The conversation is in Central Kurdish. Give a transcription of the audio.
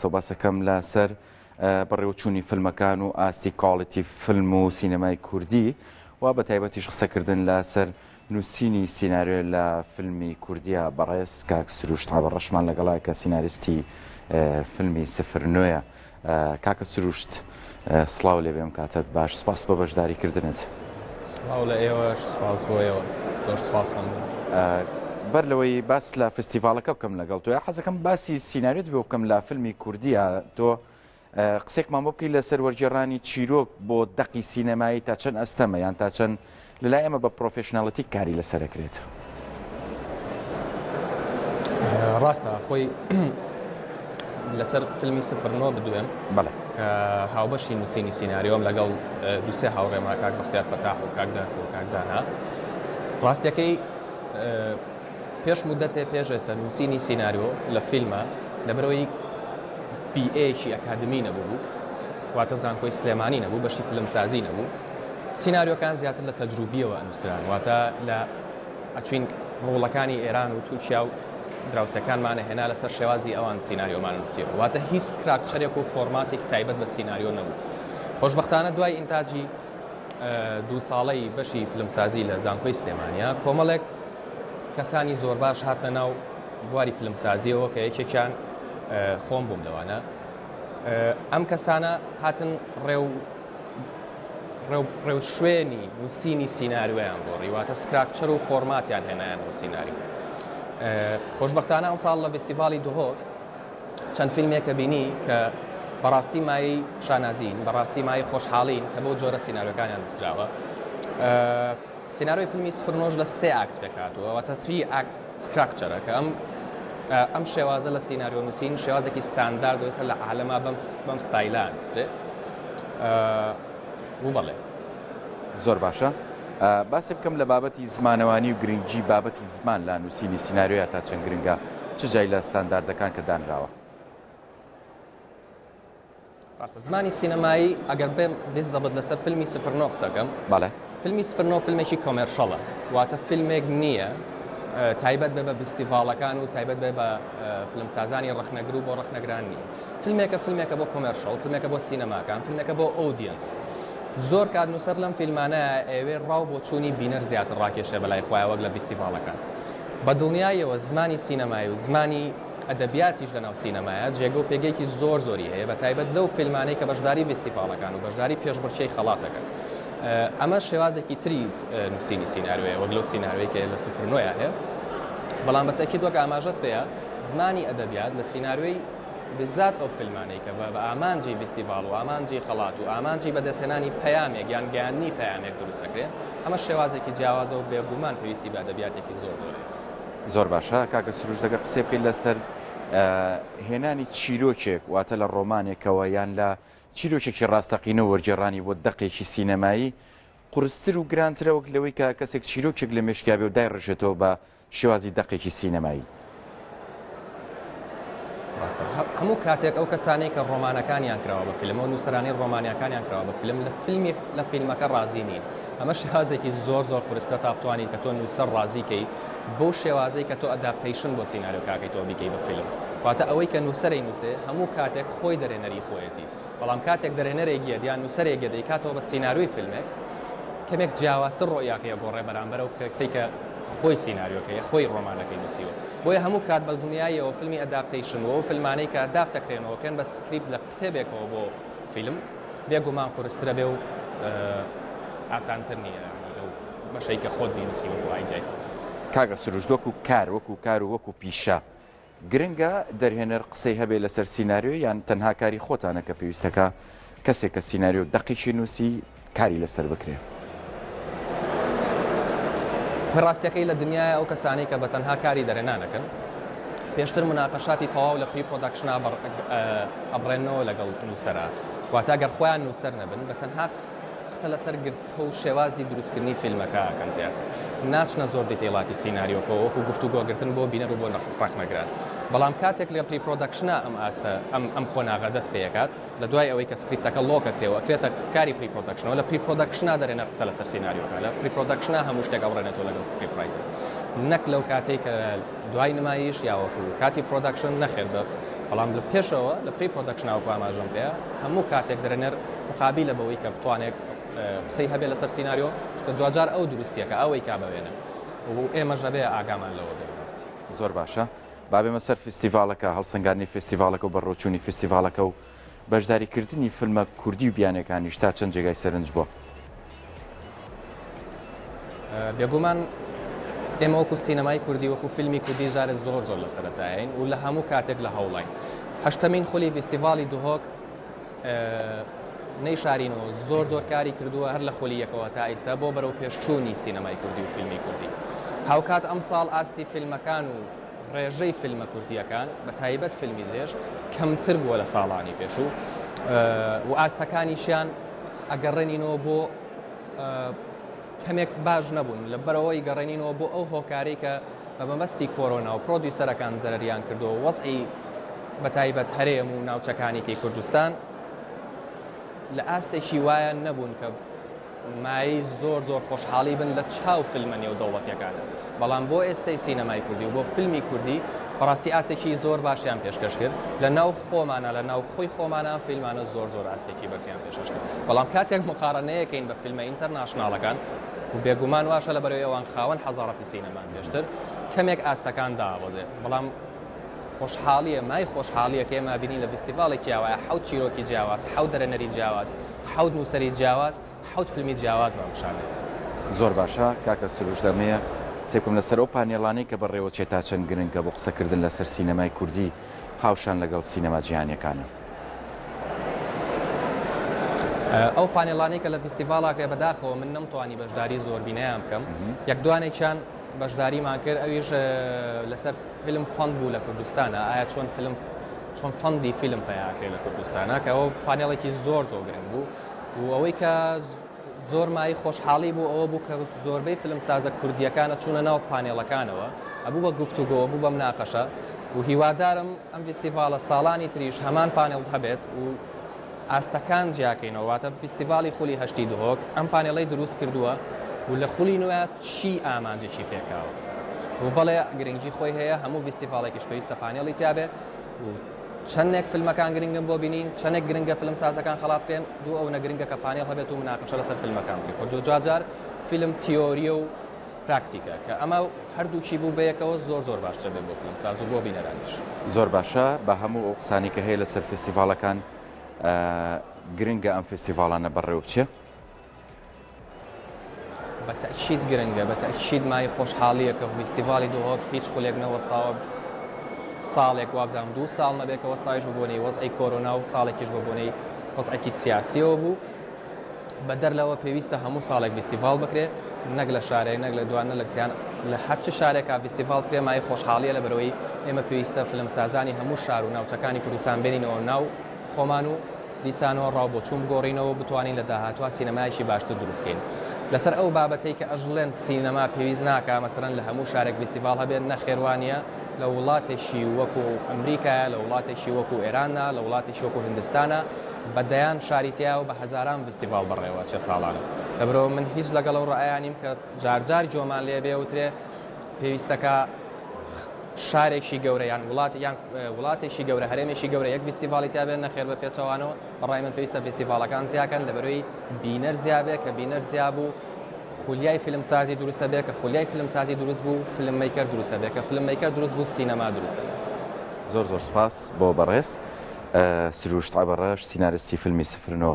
سەباسەکەم لەسەر بەڕێوەچوونی فیلمەکان و ئاستی کاڵەتی فیلم و سینەمای کوردی و بە تایبەتیش قسەکردن لەسەر نووسینی سیناریۆ لە فیلمی کوردیە بەڕێز کاک سروشت هاوڕەشمان لەگەڵای کە سیناریستی فیلمی سفر نوێیە. کاکە سروشت سڵاو لێ بێم کاتت باش، سپاس بە بەشداریکردنت. سڵاو لە ئێوەش، سپاس بۆ ئێوە، زۆر سپاس هەموو. بەر لەوەی باس لە فستیڤالەکە بکەم لەگەڵ تۆ حەزەکەم باسی سیناریۆت بێ بکەم لە فیلمی کوردیە. تۆ قسێکمان بۆ بکەی لەسەر وەرگێڕانی چیرۆک بۆ دەقی سینەمایی تا چەند ئەستەمە یان تا چەند لەلای ئێمە بە پرۆفێشناڵەتی کاری لەسەرەکرێت؟ ڕاستە خۆی لەسەر فیلمی سفرنۆ بدوێم بەڵێ کە هاوبەشی نووسینی سیناریۆم لەگەڵ دووسێ هاوڕێما کاک بەختیار فەتاح و کاک دەرک و کاک زانا. ڕاستیەکەی پێش مودەتێ پێش ئێستا نووسینی سیناریۆ لە فیلمە لەبەرەوەی PA-شی ئەکادمی نەبوو، واتە زانکۆی سلێمانی نەبوو، بەشی فیلمسازی نەبوو. سیناریۆکان زیاتر لە تەجروبیەوە ئەنووسران، واتە لە ئەچوین ڕۆڵەکانی ئێران و تووچیا و دراوسەکانمانە هێنا لەسەر شێوازی ئەوان سیناریۆمان نووسیەوە، واتە هیچ سکراکچەرێک و فۆرماتێک تایبەت بە سیناریۆ نەبوو. خۆشبەختانە دوای ئینتاجی 2 ساڵەی بەشی فیلمسازی لە زانکۆی سلێمانیا کۆمەڵێک کەسانی زۆر باش هاتنە ناو بواری فیلمسازیەوە کە یەکێکیان خۆم بووم لەوانە. ئەم کەسانە هاتن ڕێو شوێنی نووسینی سیناریۆیان بۆ ڕیواتە سکراکچەر و فۆرماتیان هێنایان بۆ سیناریۆ. خۆشبەختانە ئەم ساڵ لە فستیڤالی دهۆک چەند فیلمێکە بینی کە بەڕاستی مای شانازین، بەڕاستی مای خۆشحاڵین کە بۆ جۆرە سیناریۆکانیان نووسراوە. سیناریۆی فیلمی سفرنۆژ لە 3 ئاکت پێکاتوە، واتە 3 ئاکت سکراکچەرە کە ئەم شێوازە لە سیناریۆ نووسین شێوازێکی ستاندارد وێسە لە عالەما بەم ستایلان نووسرێ. بەڵێ زۆر باشە. باسی بکەم لە بابەتی زمانەوانی و گرنگی بابەتی زمان لە نووسینی سیناریۆیە تا چەند گرنگە چ جای لە ستانداردەکان کە دانراوە؟ ڕاستە زمانی سینەمایی ئەگەر بێم بزەبت لەسەر فیلمی سفرنۆ قسەکەم. بەڵێ فیلمی سفرنۆ فیلمێکی کۆمێرشەڵە، واتە فیلمێک نییە تایبەت بێ بە فستیڤالەکان و تایبەت بێ بە فیلمسازانی ڕەخنەگر و بۆ ڕەخنەگران نییە. فیلمێکە بۆ کۆمێرشەڵ، فیلمێکە بۆ سینەماکان، فیلمێکە بۆ ئۆدیەنس. زۆر کات نووسەر لەم فیلمانە ئەوێ ڕاو بۆ چوونی بینەر زیاتر ڕاکێشە بەلای خۆیان وەک لە فستیڤالەکان. بە دڵنیایەوە زمانی سینەمایی و زمانی ئەدەبیاتیش لەناو سینەمایە جێگە و پێگەیەکی زۆری هەیە بە تایبەت لەو فیلمانەی کە بەشداری فستیڤالەکان و بەشداری پێشبڕکێی خەڵاتەکەن. ئەمە شێوازێکی تری نووسینی سیناریۆیە وەک لەو سیناریۆی کە لە سفرنۆیە هەیە. بەڵام بە تەکید وەک ئاماژەت پێەیە زمانی ئەدەبیات لە سیناریۆی بزات ئەو فیلمانەی کە بە ئامانجی فستیڤال و ئامانجی خەڵات و ئامانجی بەدەستهێنانی پەیامێک یان گەیاندنی پەیامێک دروستەکرێت، ئەمە شێوازێکی جیاوازە و بێگومان پێویستی بە ئەدەبیاتێکی زۆرە. زۆر باشە. کاکە سروش دەگە قسێ بکەین لەسەر هێنانی چیرۆکێک واتە لە ڕۆمانێکەوە یان لە چیرۆکێکی ڕاستەقینە وەرگێڕانی بۆ دەقێکی سینەمایی قورستر و گرانترە وەک لەوەی کە کەسێک چیرۆکێک لە مێشکیا بێ و دای ڕژێتەوە بە شێوازی دەقێکی سینەمایی. هەموو کاتێک ئەو کەسانەی کە ڕۆمانەکانیان کراوە بە فیلمەوە نووسەرانی ڕۆمانیەکانیان کراوە بە فیلم لە فیلمەکە ڕازی نین. ئەمە شێوازێکی زۆر قورستە تا بتوانیت کە تۆ نووسەر ڕازیکەی بۆ شێوازەی کە تۆ ئەداپتەیشن بۆ سیناریۆکاکەی تۆ بیکەی بە فیلم. واتە ئەوەی کە نووسەرەی نووسێ هەموو کاتێک خۆی دەرێنەری خۆیەتی، بەڵام کاتێک دەرێنەرێک یان نووسەرێک دەیکاتەوە بە سیناریۆی فیلمێک کەمێک جیاوازتر ڕۆیاکەیە گۆڕێ بەرامبەرەو کەسەی کە خۆی سیناریۆکەیە خۆی ڕۆمانەکەی نووسیوە. بۆیە هەموو کات بە دنیایەوە فیلمی ئەداپتەیشن و فیلمانەی کە ئەداپتەکرێنەوەکەن بە سکریپت لە کتێبێکەوە بۆ فیلم بێگومان قورسترە بێ و ئاسانتر نییە بەشەی کە خۆت بینوسیوە بۆ ئایدیای خۆت. کاگە سروش وەکو کار و وەکو پیشە گرنگە دەرهێنەر قسەی هەبێ لەسەر سیناریۆ یان تەنها کاری خۆتانە کە پێویستەکە کەسێک کە سیناریۆ دەقیقی نووسی کاری لەسەر بکرێ؟ ڕاستیەکەی لە دنیای ئەو کەسانەی کە بە تەنها کاری دەرێنانەکەن پێشتر مناقەشاتی تەواو لە پری پرۆداکشنا ئەبڕێنەوە لەگەڵ نووسەرە، واتە گەر خۆیان نووسەر نەبن بە تەنها قسە لەسەر گرتوە و شێوازی دروستکردنی فیلمەکە ئەکەن زیاتر ناچنە زۆر دیتێڵاتی سیناریۆکەوە وەکو گفتوگۆگرتن بۆ بینەر و بۆ ڕاخنەگران. بەڵام کاتێک لە پری پرۆداکشنا ئەم خۆناغە دەست پێکات لە دوای ئەوەی کە سکریپتەکە لۆکەکرێەوە ئەکرێتە کاری پری پرۆداکشنەوە لە پری پرۆداکشنا دەرێنە قسە لەسەر سیناریۆکە لە پری پرۆداکشنا هەموو شتێک ئەوڕێنێتەوە لەگەڵ سکریپت رایتر، نەک لەو کاتێک کە دوای نمایش یاوەکو کاتی پرۆداکشن نەخێر بە بەڵام لە پێشەوە لە پری پرۆدەکشناوە ئاماژەم پێ هەموو کاتێک درێنەر مقابلە بەوەی کە بتوانێت قسەی هەبێ لەسەر سیناریۆ چکە دوجار ئەو دروستیەکە ئەوەی کا بوێنە و ئێمەژە بێ ئاگامان لەوە بێستی زۆر باشە بابێمە سەر فستیڤالەکە هەڵسەنگاردنی فستیڤالەکە و بەڕۆچوونی فستیڤالەکە و بەشداریکردنی فیلمە کوردی و بیانەکانیش تا چەند جێگای سەرنج بووە بێگومان ئێمە وەکو سینەمای کوردی وەکو فیلمی کوردی جارێت زۆر زۆر لە سەرەتایین و لە هەموو کاتێک لە هەوڵین هەشتمین خولی فستیڤالی دوهۆک نەیشارینەوە زۆر کاری کردووە هەر لە خولیەکەوە تا ئێستا بۆ بەرەو پێشچوونی سینەمای کوردی و فیلمی کوردی هاوکات ئەم ساڵ ئاستی فیلمەکان و ڕێژەی فیلمە کوردیەکان بە تایبەت فیلمی درێژ کەمتر بووە لە ساڵانی پێشوو و ئاستەکانیشیان ئەگەڕێنینەوە بۆ کەمێک باش نەبوون لە بەرەوەی گەڕێنینەوە بۆ ئەو هۆکاری کە بە مەبەستی کۆرۆنا و پرۆدیوسەرەکان زەرریان کردو وەزعی بە تایبەت هەرێم و ناوچەکانێکی کوردستان لە ئاستێکی وایە نەبوون کە مای زۆر خۆشحاڵی بن لە چاو فیلمە نێودەوڵەتیەکانە بەڵام بۆ ئێستای سینەمای کوردی و بۆ فیلمی کوردی بەڕاستی ئاستێکی زۆر باشیان پێشکەش کرد لە ناو خۆمانە لە ناو خۆی خۆمانە فیلمانە زۆر ئاستێکی بەرزیان پێشکەش کرد بەڵام کاتێک مقارنەیەکەین بە فیلمە ئینتەرناشناڵەکان و بێگومان واشە لە بەرەوەی ئەوان خاوەن حەزارەتی سینەمان پێشتر کەمێک ئاستەکان داوەزێ بەڵام خۆشحاڵیە مای خۆشحاڵیە کە ئێمە بینین لە فستیڤالێکی جیاوایە حەوت چیرۆکی جیاواز حەوت دەرەنەری جیاواز حەوت نووسەری جیاواز حەوت فیلمی جیاواز بەمشانێت زۆر باشە کاکە سروش دەمەیە سێکم لەسەر ئەو پانێڵانەی کە بەڕێوە چێتا چەند گرنگە بۆ قسەکردن لەسەر سینەمای کوردی هاوشان لەگەڵ سینەما جیهانیەکانە ئەو پانێڵانەی کە لە فستیڤاڵاکە بەداخەوە من نەمتوانی بەشداری زۆربینەیان بکەم یەک دوانێکیان بەشداریمان کرد ئەویش لەسەر فیلم فەند بوو لە کوردستانە ئایا چۆن فەندی فیلم پیاکرێت لە کوردستانە کە ئەوە پانێڵێکی زۆر گرنگ بوو و ئەوەی کە زۆر مای خۆشحاڵی بوو ئەوە بوو کە زۆربەی فیلم سازە کوردیەکانە چوونە ناو پانێڵەکانەوە ئەبوو بە گفتوگۆ بوو بە مناقەشە و هیوادارم ئەم فستیڤالە ساڵانی تریش هەمان پانێڵ هەبێت و ئاستەکان جیاکەینەوە واتە فستیڤالی خولی هەشتی دهۆک ئەم پانێڵەی دروست کردووە و لە خولی نوێ چی ئامانجێکی پێکاوە و بەڵێ گرنگی خۆی هەیە هەموو فستیڤالێکیش پێویستە پانێڵی تیابێ و چەندێک فیلمەکان گرنگن بۆ بینین چەندێک گرنگە فیلم سازەکان خەڵاتکرێن دوو ئەو نەگرنگە کە پانێڵ هەبێت و مناقەشە لەسەر فیلمەکان بکرێت دوو جار فیلم تیۆریە و پراکتیکە کە ئەمە هەردووکی بوو بەیەکەوە زۆر باشتر بێت بۆ فیلم ساز و بۆ بینەرانیش زۆر باشە بە هەموو ئەو قسانی کە هەیە لەسەر فستیڤالەکان گرنگە ئەم فستیڤالانە بەڕێوە بچێ بەتەکید گرنگە بەتەکید مای خۆشحاڵیە کە فستیڤالی دوهۆک هیچ خولێک نەوەستاوە ساڵێک وابزانم 2 ساڵ نەبێت کە وەستایش ببوونی وەزعی کۆرۆنا و ساڵێکیش ببوونی وەزعێکی سیاسیەوە بوو بە دەرلەوە پێویستە هەموو ساڵێک فستیڤال بکرێت نەک لە شارێک نەک لە دوانە لەکسیان لە هەرچ شارێکا فستیڤال کرێ مای خۆشحاڵیە لە بەرەوەی ئێمە پێویستە فیلم سازانی هەموو شار و ناوچەکانی کوردستان بێنینەوە ناو خۆمان و دیسانەوە ڕاوبۆچوون بگۆڕینەوە بتوانین لە داهاتوە سینەمایشی باشتر دروستکەین لەسەر ئەو بابەتەی کە ئەژڵێن سینەما پێویست ناکە مەسەرەن لە هەموو شارێک فستیڤال هەبێت نەخێوانیە لە وڵاتێکی وەکو ئەمریکایە لە وڵاتێکی وەکو ئێرانە لە وڵاتێکی وەکو هندستانە بەدەیان شاریتیا و بە هەزاران فستیڤال بەڕێوە چه ساڵانە لەبەرەوە من هیچ لەگەڵ ئەو ڕائیانیم کە جار جۆمان لێ بێوترێ پێویستەکە شارێکی گەورە یان وڵاتێکی گەورە هەرێمێکی گەورە یەک فستیڤالی تیابێت نەخێر بە پێچەوانەوە بەڕای من پێویستە فستیڤالەکان زیاکەن لەبەرەوەی بینەر زیابێت کە بینەر زیابوو خولیای فیلمسازی دروستە بێت کە خولیای فیلمسازی دروست بوو فیلممیکەر دروستە بێت کە فیلممیکەر دروست بوو سینەما دروستە زۆر سپاس بۆ بەڕێز سروش تایبەڕەش سیناریستی فیلمی 09